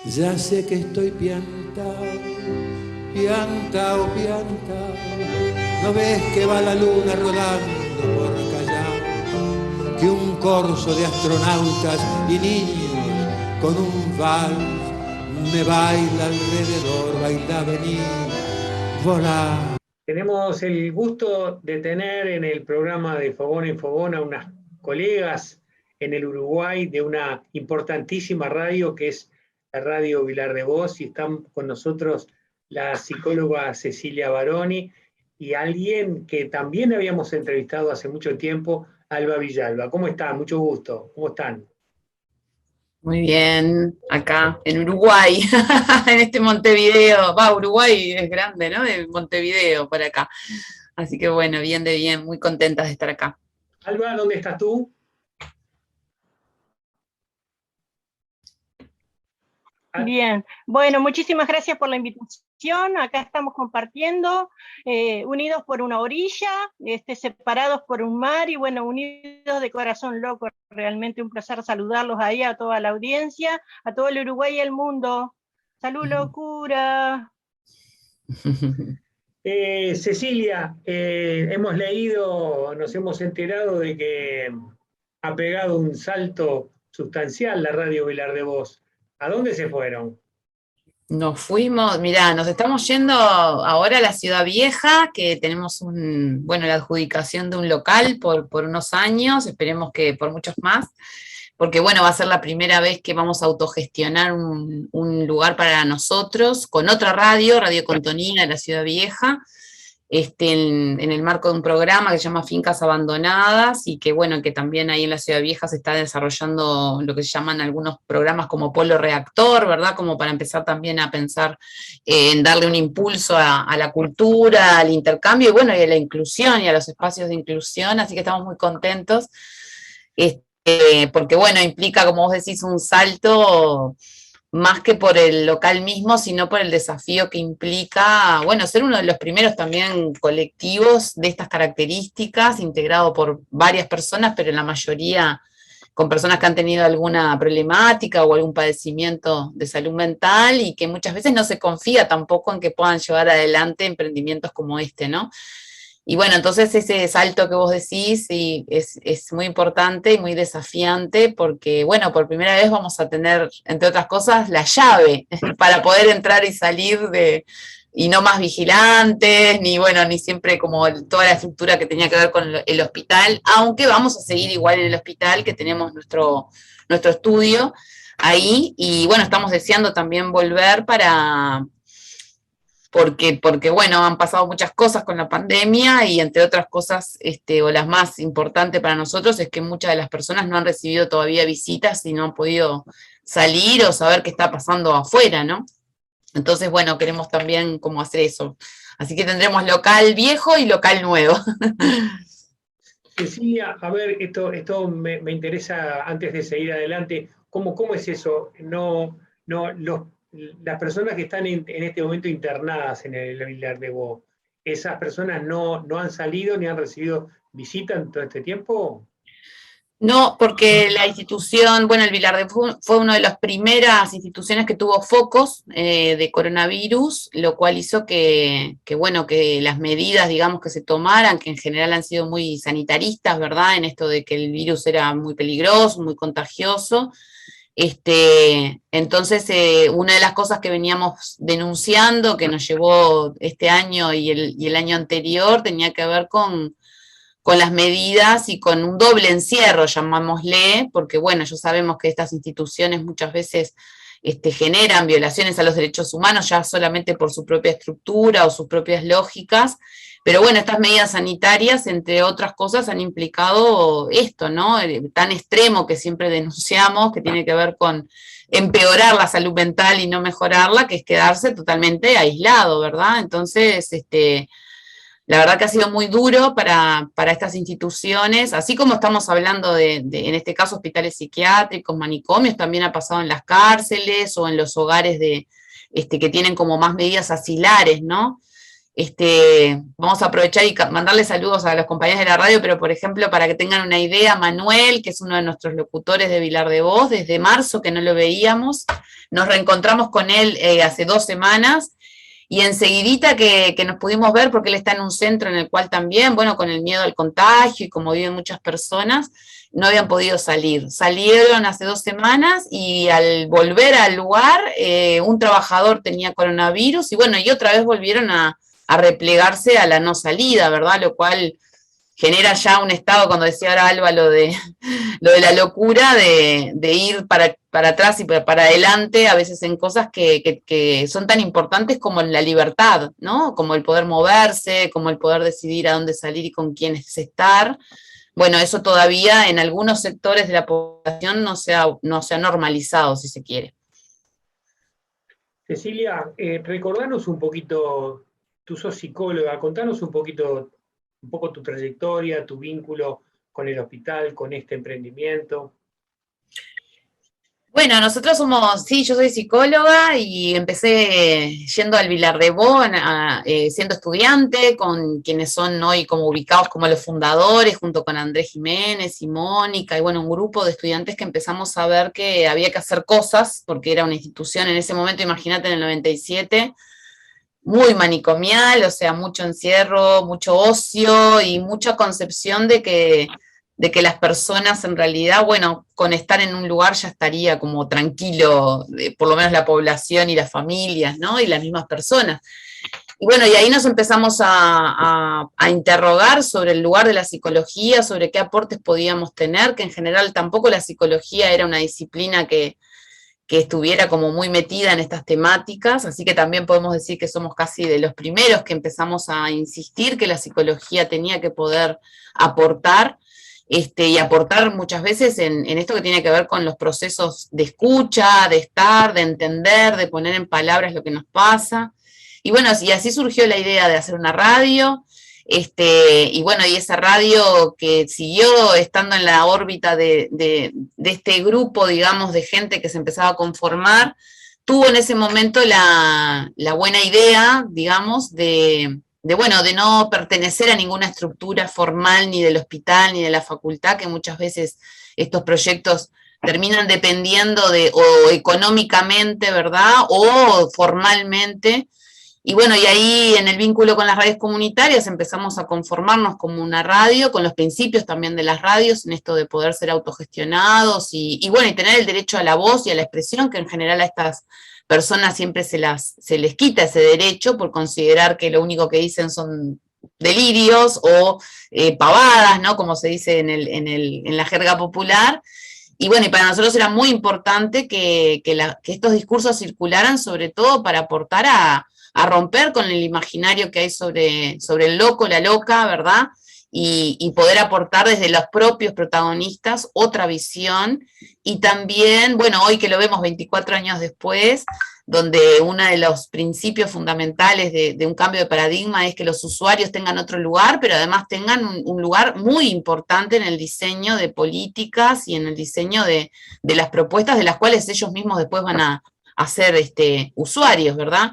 Ya sé que estoy piantao, piantao, piantao. ¿No ves que va la luna rodando por Callao? Que un corso de astronautas y niños con un vals me baila alrededor, baila, venir, volar. Tenemos el gusto de tener en el programa de Fogón en Fogón a unas colegas en el Uruguay de una importantísima radio que es la Radio Vilar de Voz, y están con nosotros la psicóloga Cecilia Baroni y alguien que también habíamos entrevistado hace mucho tiempo, Alba Villalba. ¿Cómo están? Mucho gusto. ¿Cómo están? Muy bien, acá en Uruguay, en este Montevideo. Uruguay es grande, ¿no? De Montevideo para acá. Así que bueno, bien de bien, muy contentas de estar acá. Alba, ¿dónde estás tú? Bien, bueno, muchísimas gracias por la invitación. Acá estamos compartiendo, unidos por una orilla, separados por un mar y bueno, unidos de corazón loco. Realmente un placer saludarlos ahí a toda la audiencia, a todo el Uruguay y el mundo. ¡Salud, locura! Cecilia, hemos leído, nos hemos enterado de que ha pegado un salto sustancial la Radio Vilar de Voz. ¿A dónde se fueron? Nos fuimos, mirá, nos estamos yendo ahora a la Ciudad Vieja, que tenemos la adjudicación de un local por unos años, esperemos que por muchos más, porque bueno, va a ser la primera vez que vamos a autogestionar un lugar para nosotros, con otra radio, Radio Contonina de la Ciudad Vieja, en el marco de un programa que se llama Fincas Abandonadas, y que bueno, que también ahí en la Ciudad Vieja se está desarrollando lo que se llaman algunos programas como Polo Reactor, ¿verdad? Como para empezar también a pensar en darle un impulso a la cultura, al intercambio, y bueno, y a la inclusión y a los espacios de inclusión, así que estamos muy contentos, porque bueno, implica, como vos decís, un salto más que por el local mismo, sino por el desafío que implica, bueno, ser uno de los primeros también colectivos de estas características, integrado por varias personas, pero en la mayoría con personas que han tenido alguna problemática o algún padecimiento de salud mental, y que muchas veces no se confía tampoco en que puedan llevar adelante emprendimientos como este, ¿no? Y bueno, entonces ese salto que vos decís sí, es muy importante y muy desafiante, porque bueno, por primera vez vamos a tener, entre otras cosas, la llave para poder entrar y salir y no más vigilantes, ni bueno, ni siempre como toda la estructura que tenía que ver con el hospital, aunque vamos a seguir igual en el hospital, que tenemos nuestro estudio ahí, y bueno, estamos deseando también volver porque bueno, han pasado muchas cosas con la pandemia, y entre otras cosas, o las más importantes para nosotros, es que muchas de las personas no han recibido todavía visitas y no han podido salir o saber qué está pasando afuera, ¿no? Entonces, bueno, queremos también como hacer eso. Así que tendremos local viejo y local nuevo. Cecilia, a ver, esto me interesa antes de seguir adelante. ¿Cómo es eso? Las personas que están en este momento internadas en el Vilar de Bo, ¿esas personas no han salido ni han recibido visita en todo este tiempo? No, porque la institución, bueno, el Vilar de fue una de las primeras instituciones que tuvo focos de coronavirus, lo cual hizo bueno, que las medidas, digamos, que se tomaran, que en general han sido muy sanitaristas, ¿verdad? En esto de que el virus era muy peligroso, muy contagioso. Entonces, una de las cosas que veníamos denunciando, que nos llevó este año y el año anterior, tenía que ver con las medidas y con un doble encierro, llamámosle, porque bueno, ya sabemos que estas instituciones muchas veces generan violaciones a los derechos humanos ya solamente por su propia estructura o sus propias lógicas, pero bueno, estas medidas sanitarias, entre otras cosas, han implicado esto, ¿no? Tan extremo que siempre denunciamos, que tiene que ver con empeorar la salud mental y no mejorarla, que es quedarse totalmente aislado, ¿verdad? Entonces, la verdad que ha sido muy duro para estas instituciones, así como estamos hablando en este caso, hospitales psiquiátricos, manicomios, también ha pasado en las cárceles o en los hogares que tienen como más medidas asilares, ¿no? Vamos a aprovechar y mandarle saludos a los compañeros de la radio, pero por ejemplo, para que tengan una idea, Manuel, que es uno de nuestros locutores de Vilar de Voz, desde marzo que no lo veíamos, nos reencontramos con él hace 2 semanas, y enseguidita que nos pudimos ver, porque él está en un centro en el cual también, bueno, con el miedo al contagio y como viven muchas personas, no habían podido salir. Salieron hace 2 semanas y al volver al lugar, un trabajador tenía coronavirus y bueno, y otra vez volvieron a replegarse a la no salida, ¿verdad? Lo cual genera ya un estado, cuando decía ahora Alba lo de la locura de ir para atrás y para adelante, a veces en cosas que son tan importantes como la libertad, ¿no? Como el poder moverse, como el poder decidir a dónde salir y con quiénes estar. Bueno, eso todavía en algunos sectores de la población no se ha normalizado, si se quiere. Cecilia, recordanos un poquito, tú sos psicóloga, contanos un poco tu trayectoria, tu vínculo con el hospital, con este emprendimiento. Bueno, nosotros yo soy psicóloga y empecé yendo al Vilar de Bo, siendo estudiante, con quienes son hoy como ubicados como los fundadores, junto con Andrés Jiménez y Mónica, y bueno, un grupo de estudiantes que empezamos a ver que había que hacer cosas, porque era una institución en ese momento, imagínate, en el 97, muy manicomial, o sea, mucho encierro, mucho ocio y mucha concepción de que las personas en realidad, bueno, con estar en un lugar ya estaría como tranquilo, por lo menos la población y las familias, ¿no? Y las mismas personas. Y bueno, y ahí nos empezamos a interrogar sobre el lugar de la psicología, sobre qué aportes podíamos tener, que en general tampoco la psicología era una disciplina que estuviera como muy metida en estas temáticas, así que también podemos decir que somos casi de los primeros que empezamos a insistir que la psicología tenía que poder aportar, y aportar muchas veces en esto que tiene que ver con los procesos de escucha, de estar, de entender, de poner en palabras lo que nos pasa. Y bueno, y así surgió la idea de hacer una radio, y bueno, y esa radio que siguió estando en la órbita de este grupo, digamos, de gente que se empezaba a conformar, tuvo en ese momento la buena idea, digamos, de no pertenecer a ninguna estructura formal ni del hospital ni de la facultad, que muchas veces estos proyectos terminan dependiendo o económicamente, ¿verdad? O formalmente. Y bueno, y ahí en el vínculo con las radios comunitarias empezamos a conformarnos como una radio, con los principios también de las radios, en esto de poder ser autogestionados y bueno, y tener el derecho a la voz y a la expresión, que en general a estas personas siempre se les quita ese derecho por considerar que lo único que dicen son delirios o pavadas, ¿no? Como se dice en la jerga popular. Y bueno, y para nosotros era muy importante que estos discursos circularan, sobre todo para aportar a romper con el imaginario que hay sobre el loco, la loca, ¿verdad? Y poder aportar desde los propios protagonistas otra visión, y también, bueno, hoy que lo vemos 24 años después, donde uno de los principios fundamentales de un cambio de paradigma es que los usuarios tengan otro lugar, pero además tengan un lugar muy importante en el diseño de políticas y en el diseño de las propuestas de las cuales ellos mismos después van a ser usuarios, ¿verdad?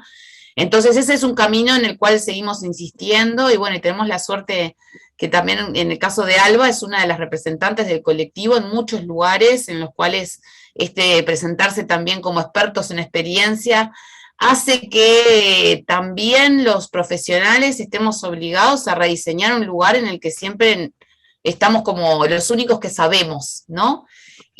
Entonces ese es un camino en el cual seguimos insistiendo, y bueno, y tenemos la suerte que también en el caso de Alba es una de las representantes del colectivo en muchos lugares en los cuales presentarse también como expertos en experiencia hace que también los profesionales estemos obligados a rediseñar un lugar en el que siempre estamos como los únicos que sabemos, ¿no?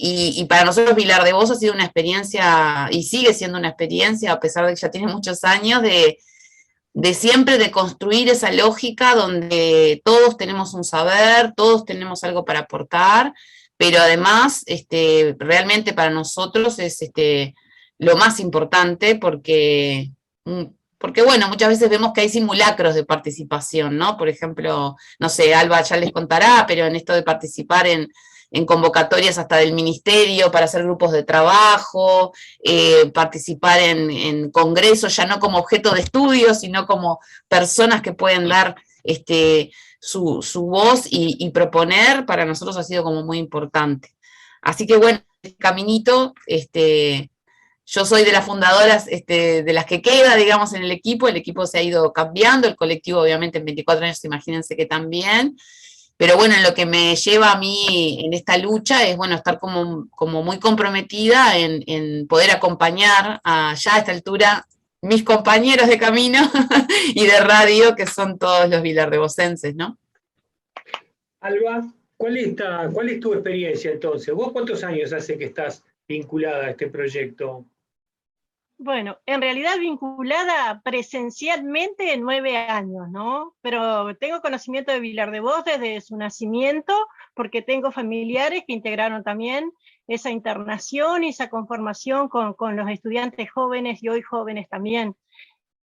Y para nosotros Vilar de Voz ha sido una experiencia, y sigue siendo una experiencia, a pesar de que ya tiene muchos años, de siempre de construir esa lógica donde todos tenemos un saber, todos tenemos algo para aportar, pero además realmente para nosotros es lo más importante porque bueno, muchas veces vemos que hay simulacros de participación, ¿no? Por ejemplo, no sé, Alba ya les contará, pero en esto de participar en convocatorias hasta del ministerio para hacer grupos de trabajo, participar en congresos, ya no como objeto de estudio, sino como personas que pueden dar su voz y proponer, para nosotros ha sido como muy importante. Así que bueno, este caminito, Yo soy de las fundadoras, de las que queda, digamos, en el equipo se ha ido cambiando, el colectivo obviamente en 24 años, imagínense que también, pero bueno, en lo que me lleva a mí en esta lucha es, bueno, estar como muy comprometida en poder acompañar ya a esta altura mis compañeros de camino y de radio, que son todos los vilardevocenses, ¿no? Alba, ¿cuál es tu experiencia entonces? ¿Vos cuántos años hace que estás vinculada a este proyecto? Bueno, en realidad vinculada presencialmente 9 años, ¿no? Pero tengo conocimiento de Vilar de Vos desde su nacimiento, porque tengo familiares que integraron también esa internación y esa conformación con los estudiantes jóvenes y hoy jóvenes también,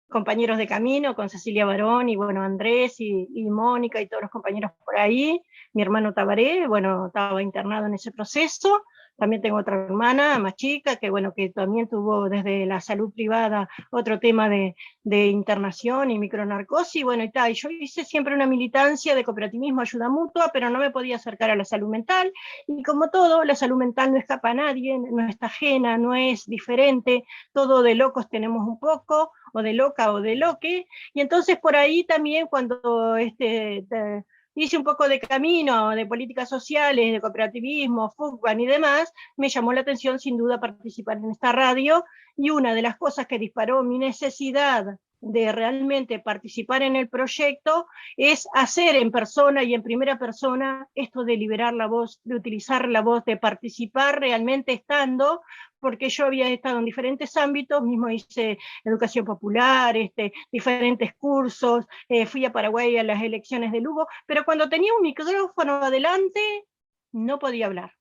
compañeros de camino, con Cecilia Barón y bueno, Andrés y Mónica y todos los compañeros por ahí, mi hermano Tabaré, bueno, estaba internado en ese proceso. También tengo otra hermana más chica que, bueno, que también tuvo desde la salud privada otro tema de internación y micronarcosis, bueno, y tal. Y yo hice siempre una militancia de cooperativismo, ayuda mutua, pero no me podía acercar a la salud mental. Y como todo, la salud mental no escapa a nadie, no está ajena, no es diferente. Todo de locos tenemos un poco, o de loca o de loque. Y entonces por ahí también cuando hice un poco de camino, de políticas sociales, de cooperativismo, FUCBAN y demás, me llamó la atención sin duda participar en esta radio, y una de las cosas que disparó mi necesidad de realmente participar en el proyecto es hacer en persona y en primera persona esto de liberar la voz, de utilizar la voz, de participar realmente estando, porque yo había estado en diferentes ámbitos, mismo hice educación popular, diferentes cursos, fui a Paraguay a las elecciones de Lugo, pero cuando tenía un micrófono adelante, no podía hablar.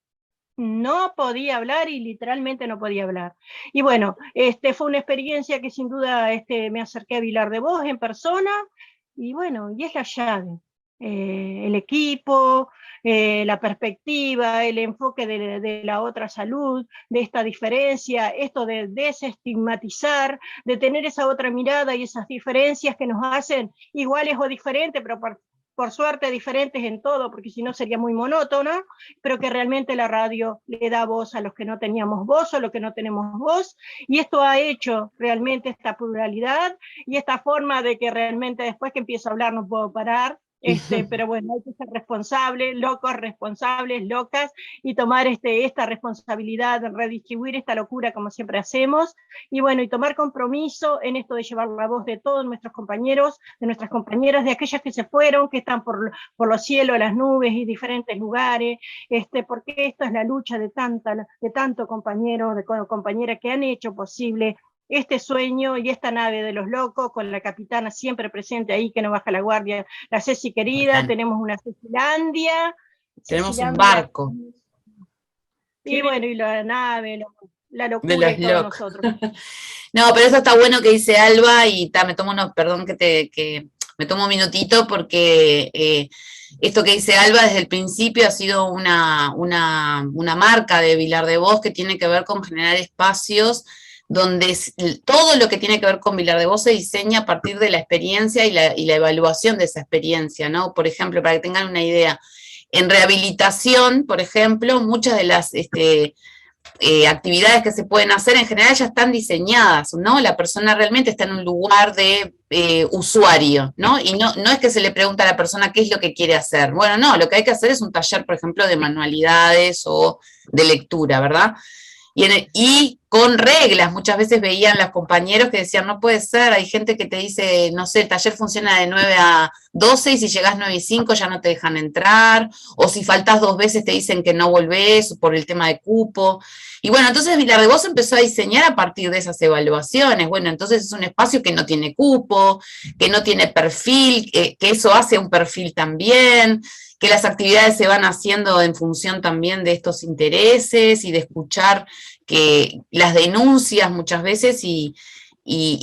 No podía hablar y literalmente no podía hablar. Y bueno, fue una experiencia que sin duda me acerqué a Vilar de Vos en persona, y bueno, y es la llave. El equipo, la perspectiva, el enfoque de la otra salud, de esta diferencia, esto de desestigmatizar, de tener esa otra mirada y esas diferencias que nos hacen iguales o diferentes, pero por suerte diferentes en todo, porque si no sería muy monótona, pero que realmente la radio le da voz a los que no teníamos voz o los que no tenemos voz, y esto ha hecho realmente esta pluralidad y esta forma de que realmente después que empiezo a hablar no puedo parar. Pero bueno, hay que ser responsables, locos, responsables, locas, y tomar esta responsabilidad de redistribuir esta locura como siempre hacemos, y bueno, y tomar compromiso en esto de llevar la voz de todos nuestros compañeros, de nuestras compañeras, de aquellas que se fueron, que están por los cielos, las nubes y diferentes lugares, porque esto es la lucha de tanto compañeros, de compañeras que han hecho posible este sueño y esta nave de los locos, con la capitana siempre presente ahí, que no baja la guardia, la Ceci querida. Bien. Tenemos una Cecilandia. Tenemos un barco. Y bueno, y la nave, la locura de todos nosotros. No, pero eso está bueno que dice Alba, y me tomo perdón que me tomo un minutito, porque esto que dice Alba desde el principio ha sido una marca de Vilar de Vos, que tiene que ver con generar espacios donde todo lo que tiene que ver con Vilar de Vos se diseña a partir de la experiencia y la evaluación de esa experiencia, ¿no? Por ejemplo, para que tengan una idea, en rehabilitación, por ejemplo, muchas de las actividades que se pueden hacer en general ya están diseñadas, ¿no? La persona realmente está en un lugar de usuario, ¿no? Y no es que se le pregunta a la persona qué es lo que quiere hacer. Bueno, no, lo que hay que hacer es un taller, por ejemplo, de manualidades o de lectura, ¿verdad? Y con reglas, muchas veces veían los compañeros que decían, no puede ser, hay gente que te dice, no sé, el taller funciona de 9 a 12 y si llegás 9 y 5 ya no te dejan entrar, o si faltás 2 veces te dicen que no volvés por el tema de cupo. Y bueno, entonces Vilar de Vos empezó a diseñar a partir de esas evaluaciones. Bueno, entonces es un espacio que no tiene cupo, que no tiene perfil, que eso hace un perfil también, que las actividades se van haciendo en función también de estos intereses y de escuchar que las denuncias muchas veces y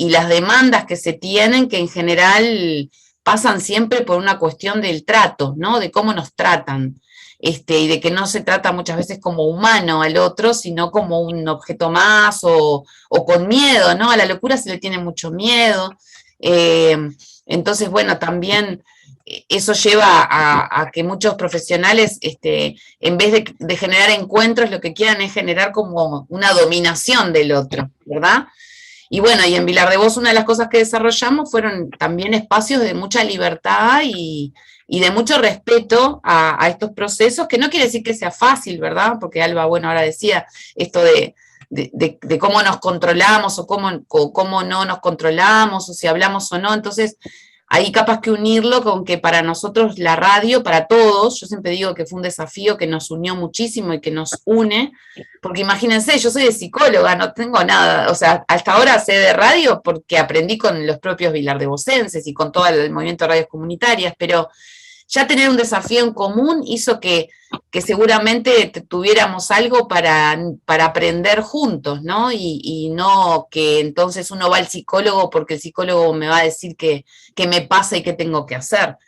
las demandas que se tienen, que en general pasan siempre por una cuestión del trato, ¿no? De cómo nos tratan, y de que no se trata muchas veces como humano al otro, sino como un objeto más o con miedo, ¿no? A la locura se le tiene mucho miedo. Entonces, bueno, también eso lleva a que muchos profesionales, en vez de generar encuentros, lo que quieran es generar como una dominación del otro, ¿verdad? Y bueno, y en Vilar de Vos una de las cosas que desarrollamos fueron también espacios de mucha libertad y de mucho respeto a estos procesos, que no quiere decir que sea fácil, ¿verdad? Porque Alba, bueno, ahora decía esto de cómo nos controlamos o cómo no nos controlamos, o si hablamos o no. Entonces, ahí capaz que unirlo con que para nosotros la radio, para todos, yo siempre digo que fue un desafío que nos unió muchísimo y que nos une, porque imagínense, yo soy de psicóloga, no tengo nada, o sea, hasta ahora sé de radio porque aprendí con los propios vilardevocenses y con todo el movimiento de radios comunitarias, pero ya tener un desafío en común hizo que seguramente tuviéramos algo para aprender juntos, ¿no? Y no que entonces uno va al psicólogo porque el psicólogo me va a decir qué me pasa y qué tengo que hacer.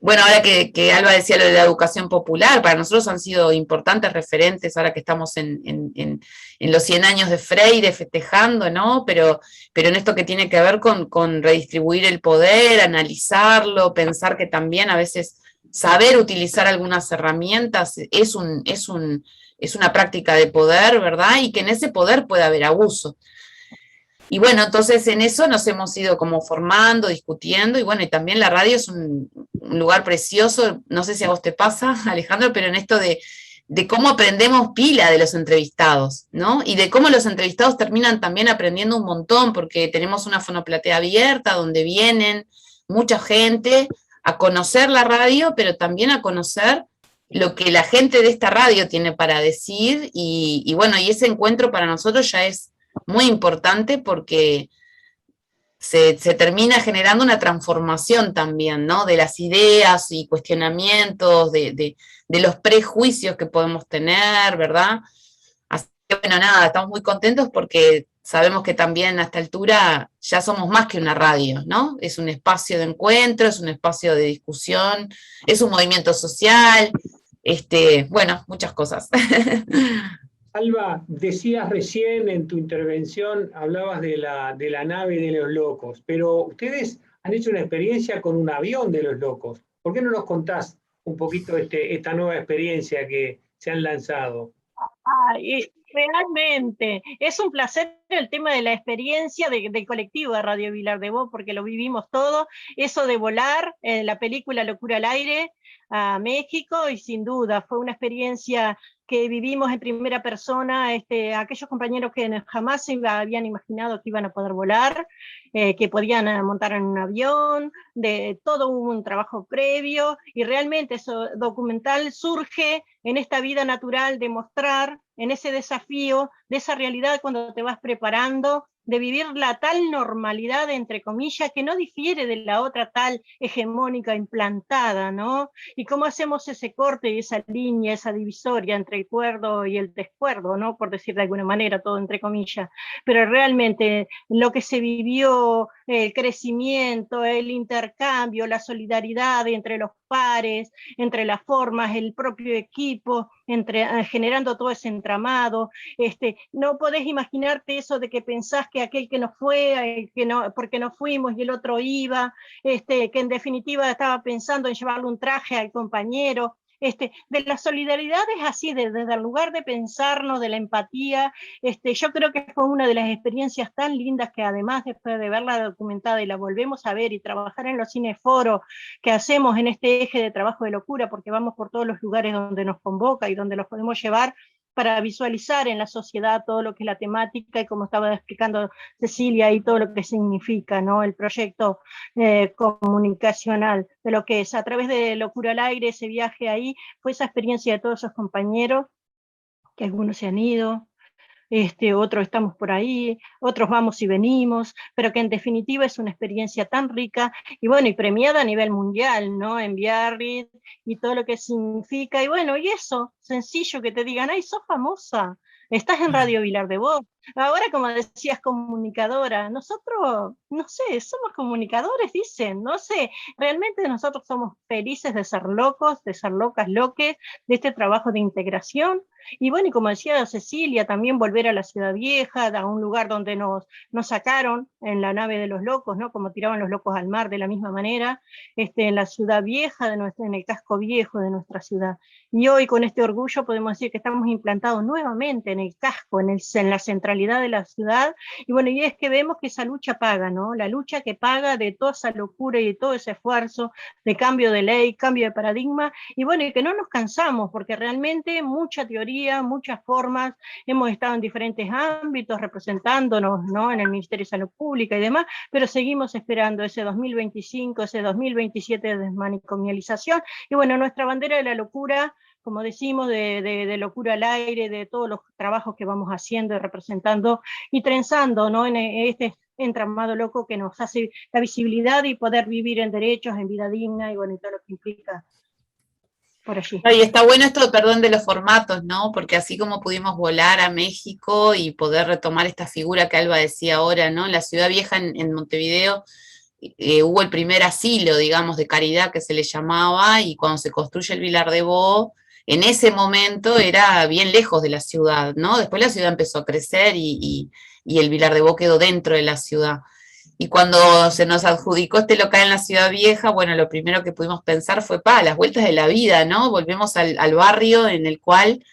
Bueno, ahora que Alba decía lo de la educación popular, para nosotros han sido importantes referentes, ahora que estamos en los 100 años de Freire festejando, ¿no? Pero en esto que tiene que ver con redistribuir el poder, analizarlo, pensar que también a veces saber utilizar algunas herramientas es una práctica de poder, ¿verdad? Y que en ese poder puede haber abuso. Y bueno, entonces en eso nos hemos ido como formando, discutiendo, y bueno, y también la radio es un lugar precioso, no sé si a vos te pasa, Alejandro, pero en esto de cómo aprendemos pila de los entrevistados, ¿no? Y de cómo los entrevistados terminan también aprendiendo un montón, porque tenemos una fonoplatea abierta donde vienen mucha gente a conocer la radio, pero también a conocer lo que la gente de esta radio tiene para decir, y bueno, y ese encuentro para nosotros ya es muy importante porque se termina generando una transformación también, ¿no? De las ideas y cuestionamientos, de los prejuicios que podemos tener, ¿verdad? Así que bueno, nada, estamos muy contentos porque sabemos que también a esta altura ya somos más que una radio, ¿no? Es un espacio de encuentro, es un espacio de discusión, es un movimiento social, bueno, muchas cosas. Alba, decías recién en tu intervención, hablabas de la nave de los locos, pero ustedes han hecho una experiencia con un avión de los locos. ¿Por qué no nos contás un poquito esta nueva experiencia que se han lanzado? Realmente, es un placer el tema de la experiencia del colectivo de Radio Vilar de Vos, porque lo vivimos todo, eso de volar, la película Locura al Aire, a México, y sin duda fue una experiencia que vivimos en primera persona, aquellos compañeros que jamás se habían imaginado que iban a poder volar, que podían montar en un avión, de todo hubo un trabajo previo, y realmente eso documental surge en esta vida natural de mostrar, en ese desafío, de esa realidad cuando te vas preparando, de vivir la tal normalidad, entre comillas, que no difiere de la otra tal hegemónica implantada, ¿no? Y cómo hacemos ese corte y esa línea, esa divisoria entre el cuerdo y el descuerdo, ¿no? Por decir de alguna manera, todo entre comillas. Pero realmente lo que se vivió, el crecimiento, el intercambio, la solidaridad entre los pares, entre las formas, el propio equipo, generando todo ese entramado, no podés imaginarte eso de que pensás que aquel que no fue, porque no fuimos y el otro iba, que en definitiva estaba pensando en llevarle un traje al compañero, de la solidaridad es así, desde el lugar de pensarnos, de la empatía, yo creo que fue una de las experiencias tan lindas que además después de verla documentada y la volvemos a ver y trabajar en los cineforos que hacemos en este eje de trabajo de locura, porque vamos por todos los lugares donde nos convoca y donde los podemos llevar para visualizar en la sociedad todo lo que es la temática y como estaba explicando Cecilia y todo lo que significa, ¿no? El proyecto comunicacional de lo que es a través de Locura al Aire, ese viaje ahí, fue esa experiencia de todos esos compañeros, que algunos se han ido, otros estamos por ahí, otros vamos y venimos, pero que en definitiva es una experiencia tan rica y bueno, y premiada a nivel mundial, ¿no? En Biarritz y todo lo que significa, y bueno, y eso, sencillo que te digan, ay, sos famosa, estás en Radio Vilar de Vos, ahora como decías, comunicadora, nosotros, no sé, somos comunicadores, dicen, no sé, realmente nosotros somos felices de ser locos, de ser locas, loques, de este trabajo de integración, Y bueno, y como decía Cecilia, también volver a la Ciudad Vieja, a un lugar donde nos sacaron en la nave de los locos, ¿no? Como tiraban los locos al mar de la misma manera, en la Ciudad Vieja, en el casco viejo de nuestra ciudad. Y hoy con este orgullo podemos decir que estamos implantados nuevamente en el casco, en la centralidad de la ciudad. Y bueno, y es que vemos que esa lucha paga, ¿no? La lucha que paga de toda esa locura y de todo ese esfuerzo de cambio de ley, cambio de paradigma, y bueno, y que no nos cansamos, porque realmente mucha teoría, muchas formas, hemos estado en diferentes ámbitos representándonos, ¿no? En el Ministerio de Salud Pública y demás, pero seguimos esperando ese 2025, ese 2027 de desmanicomialización, y bueno, nuestra bandera de la locura, como decimos, de locura al aire, de todos los trabajos que vamos haciendo y representando y trenzando, ¿no? En este entramado loco que nos hace la visibilidad y poder vivir en derechos, en vida digna y bueno, y todo lo que implica por allí. Y está bueno esto, perdón, de los formatos, ¿no? Porque así como pudimos volar a México y poder retomar esta figura que Alba decía ahora, ¿no? La Ciudad Vieja en Montevideo hubo el primer asilo, digamos, de caridad que se le llamaba, y cuando se construye el Vilar de Bo, en ese momento era bien lejos de la ciudad, ¿no? Después la ciudad empezó a crecer y el Vilar de Bo quedó dentro de la ciudad. Y cuando se nos adjudicó este local en la Ciudad Vieja, bueno, lo primero que pudimos pensar fue, las vueltas de la vida, ¿no? Volvemos al barrio en el cual,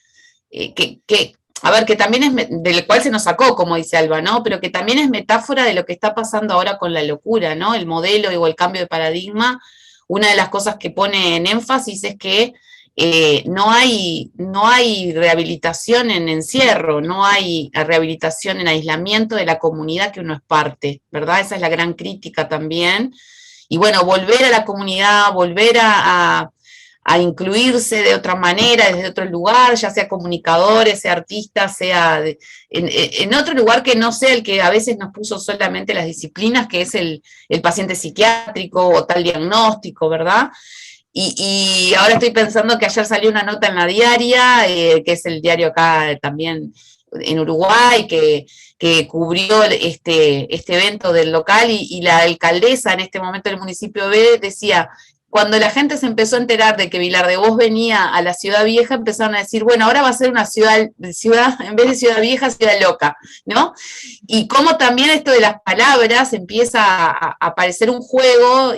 a ver, que también es, del cual se nos sacó, como dice Alba, ¿no? Pero que también es metáfora de lo que está pasando ahora con la locura, ¿no? El modelo o el cambio de paradigma, una de las cosas que pone en énfasis es que no hay rehabilitación en encierro, no hay rehabilitación en aislamiento de la comunidad que uno es parte, ¿verdad? Esa es la gran crítica también. Y bueno, volver a la comunidad, volver a incluirse de otra manera, desde otro lugar, ya sea comunicadores, sea artistas, sea en otro lugar que no sea el que a veces nos puso solamente las disciplinas, que es el paciente psiquiátrico o tal diagnóstico, ¿verdad? Y ahora estoy pensando que ayer salió una nota en La Diaria, que es el diario acá también en Uruguay, que cubrió este evento del local, y la alcaldesa en este momento del municipio B decía, cuando la gente se empezó a enterar de que Vilar de Bo venía a la Ciudad Vieja, empezaron a decir, bueno, ahora va a ser una ciudad, en vez de Ciudad Vieja, Ciudad Loca, ¿no? Y cómo también esto de las palabras empieza a parecer un juego,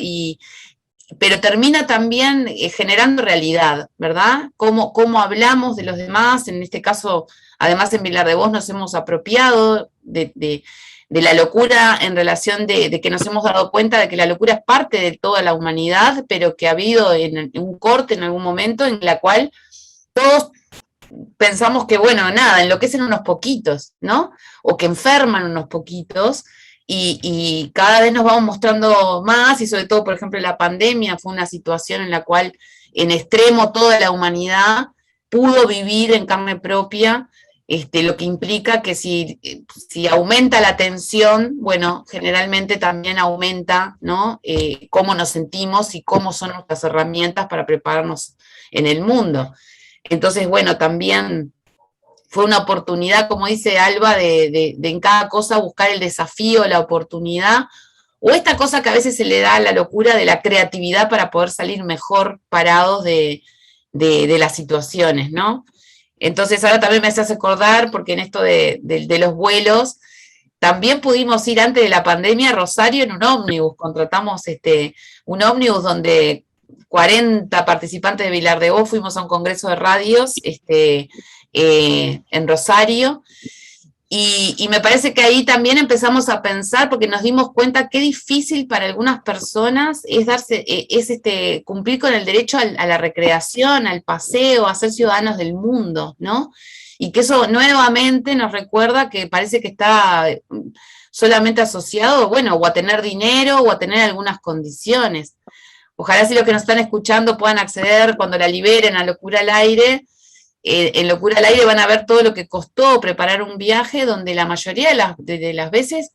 pero termina también generando realidad, ¿verdad? Cómo hablamos de los demás, en este caso, además en Vilar de Bo nos hemos apropiado de la locura en relación de que nos hemos dado cuenta de que la locura es parte de toda la humanidad, pero que ha habido un corte en algún momento en la cual todos pensamos que, bueno, nada, enloquecen unos poquitos, ¿no? O que enferman unos poquitos, y cada vez nos vamos mostrando más, y sobre todo, por ejemplo, la pandemia fue una situación en la cual en extremo toda la humanidad pudo vivir en carne propia lo que implica que si aumenta la tensión, bueno, generalmente también aumenta, ¿no? Cómo nos sentimos y cómo son nuestras herramientas para prepararnos en el mundo. Entonces, bueno, también fue una oportunidad, como dice Alba, de en cada cosa buscar el desafío, la oportunidad, o esta cosa que a veces se le da a la locura de la creatividad para poder salir mejor parados de las situaciones, ¿no? Entonces ahora también me hace acordar, porque en esto de los vuelos, también pudimos ir antes de la pandemia a Rosario en un ómnibus, contratamos un ómnibus donde 40 participantes de Vilar de Bo fuimos a un congreso de radios en Rosario, y me parece que ahí también empezamos a pensar, porque nos dimos cuenta qué difícil para algunas personas es cumplir con el derecho a la recreación, al paseo, a ser ciudadanos del mundo, ¿no? Y que eso nuevamente nos recuerda que parece que está solamente asociado, bueno, o a tener dinero o a tener algunas condiciones. Ojalá si los que nos están escuchando puedan acceder cuando la liberen a Locura al Aire. En Locura al Aire van a ver todo lo que costó preparar un viaje donde la mayoría de las veces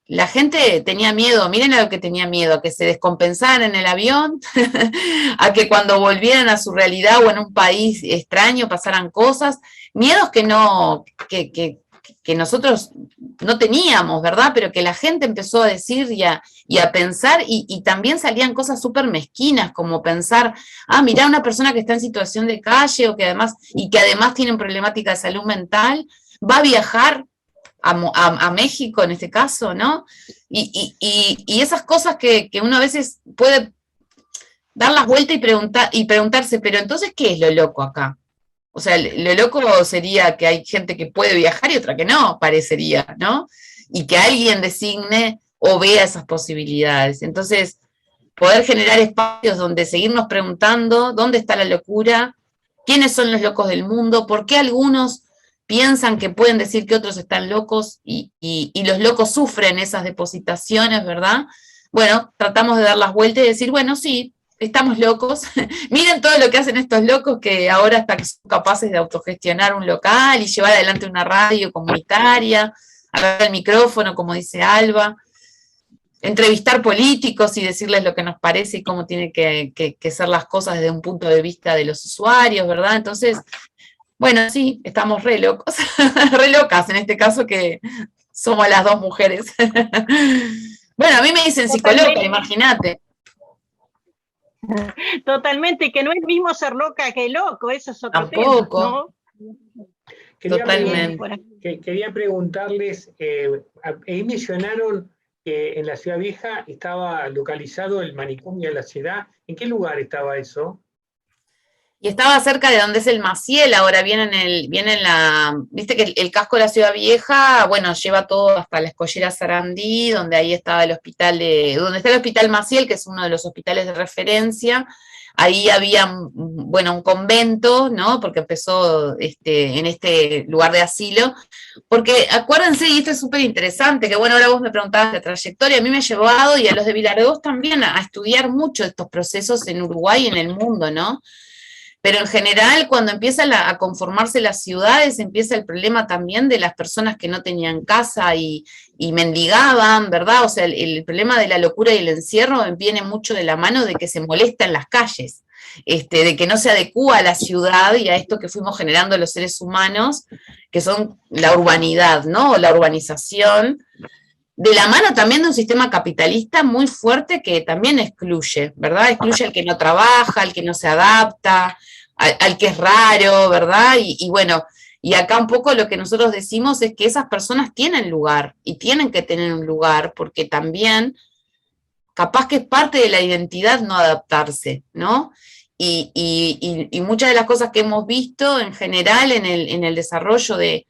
la gente tenía miedo, miren a lo que tenía miedo, a que se descompensaran en el avión, a que cuando volvieran a su realidad o en un país extraño pasaran cosas, miedos que nosotros no teníamos, ¿verdad? Pero que la gente empezó a decir y a pensar, y también salían cosas súper mezquinas, como pensar, mirá, una persona que está en situación de calle y que además tiene problemática de salud mental, va a viajar a México en este caso, ¿no? Y esas cosas que uno a veces puede dar las vueltas y preguntarse, pero entonces, ¿qué es lo loco acá? O sea, lo loco sería que hay gente que puede viajar y otra que no, parecería, ¿no? Y que alguien designe o vea esas posibilidades. Entonces, poder generar espacios donde seguirnos preguntando dónde está la locura, quiénes son los locos del mundo, por qué algunos piensan que pueden decir que otros están locos y los locos sufren esas depositaciones, ¿verdad? Bueno, tratamos de dar las vueltas y decir, bueno, sí, estamos locos, miren todo lo que hacen estos locos que ahora hasta que son capaces de autogestionar un local y llevar adelante una radio comunitaria, agarrar el micrófono, como dice Alba, entrevistar políticos y decirles lo que nos parece y cómo tienen que ser las cosas desde un punto de vista de los usuarios, ¿verdad? Entonces, bueno, sí, estamos re locos, re locas en este caso que somos las dos mujeres. Bueno, a mí me dicen psicóloga, imagínate. Totalmente, que no es mismo ser loca que loco, eso es otro Tampoco. tema, ¿no? Quería preguntarles, ahí mencionaron que en la Ciudad Vieja estaba localizado el manicomio de la ciudad. ¿En qué lugar estaba eso? Y estaba cerca de donde es el Maciel, ahora viene viste que el casco de la Ciudad Vieja, bueno, lleva todo hasta la Escollera Sarandí, donde ahí estaba donde está el Hospital Maciel, que es uno de los hospitales de referencia. Ahí había, bueno, un convento, ¿no? Porque empezó en este lugar de asilo. Porque acuérdense, y esto es súper interesante, que bueno, ahora vos me preguntabas la trayectoria, a mí me ha llevado, y a los de Vilar de Vos también, a estudiar mucho estos procesos en Uruguay y en el mundo, ¿no? Pero en general, cuando empiezan a conformarse las ciudades, empieza el problema también de las personas que no tenían casa y mendigaban, ¿verdad? O sea, el problema de la locura y el encierro viene mucho de la mano de que se molesta en las calles, de que no se adecúa a la ciudad y a esto que fuimos generando los seres humanos, que son la urbanidad, ¿no? O la urbanización, de la mano también de un sistema capitalista muy fuerte que también excluye, ¿verdad? Excluye al que no trabaja, al que no se adapta, al que es raro, ¿verdad? Y bueno, y acá un poco lo que nosotros decimos es que esas personas tienen lugar y tienen que tener un lugar porque también capaz que es parte de la identidad no adaptarse, ¿no? Y muchas de las cosas que hemos visto en general en el desarrollo de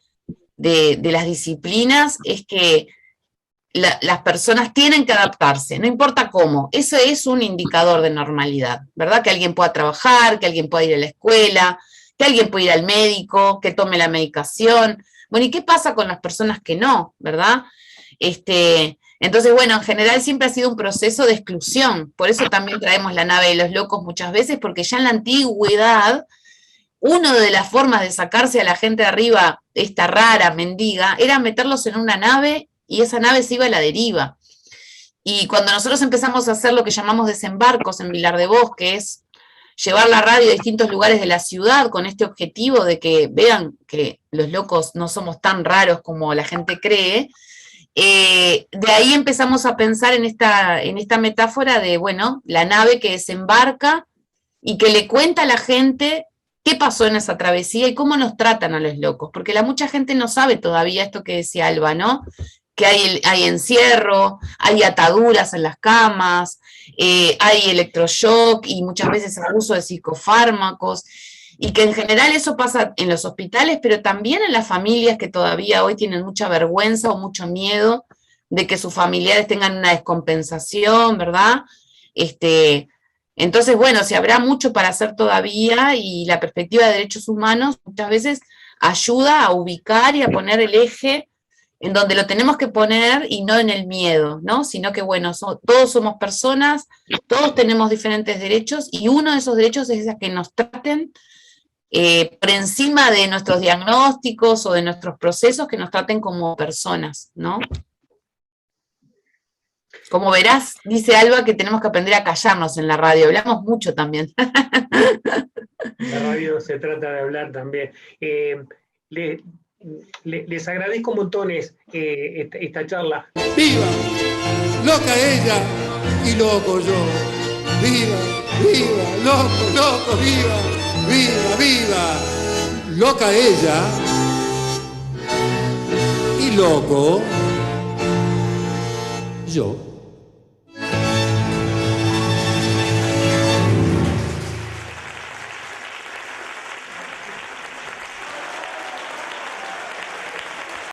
las disciplinas es que las personas tienen que adaptarse, no importa cómo. Eso es un indicador de normalidad, ¿verdad? Que alguien pueda trabajar, que alguien pueda ir a la escuela, que alguien pueda ir al médico, que tome la medicación. Bueno, ¿y qué pasa con las personas que no, verdad? Entonces, bueno, en general siempre ha sido un proceso de exclusión. Por eso también traemos la nave de los locos muchas veces, porque ya en la antigüedad, una de las formas de sacarse a la gente de arriba, esta rara mendiga, era meterlos en una nave y esa nave se iba a la deriva. Y cuando nosotros empezamos a hacer lo que llamamos desembarcos en Vilar de Vos, que es llevar la radio a distintos lugares de la ciudad con este objetivo de que vean que los locos no somos tan raros como la gente cree, de ahí empezamos a pensar en esta metáfora de, bueno, la nave que desembarca y que le cuenta a la gente qué pasó en esa travesía y cómo nos tratan a los locos, porque mucha gente no sabe todavía esto que decía Alba, ¿no? Que hay encierro, hay ataduras en las camas, hay electroshock y muchas veces abuso de psicofármacos, y que en general eso pasa en los hospitales, pero también en las familias que todavía hoy tienen mucha vergüenza o mucho miedo de que sus familiares tengan una descompensación, ¿verdad? Entonces, bueno, se habrá mucho para hacer todavía y la perspectiva de derechos humanos muchas veces ayuda a ubicar y a poner el eje en donde lo tenemos que poner y no en el miedo, ¿no? Sino que, bueno, todos somos personas, todos tenemos diferentes derechos y uno de esos derechos es que nos traten por encima de nuestros diagnósticos o de nuestros procesos, que nos traten como personas, ¿no? Como verás, dice Alba que tenemos que aprender a callarnos en la radio, hablamos mucho también. La radio se trata de hablar también. les agradezco montones esta charla. ¡Viva! Loca ella y loco yo. ¡Viva! ¡Viva! ¡Loco, loco! ¡Viva! ¡Viva! ¡Viva! Loca ella y loco yo.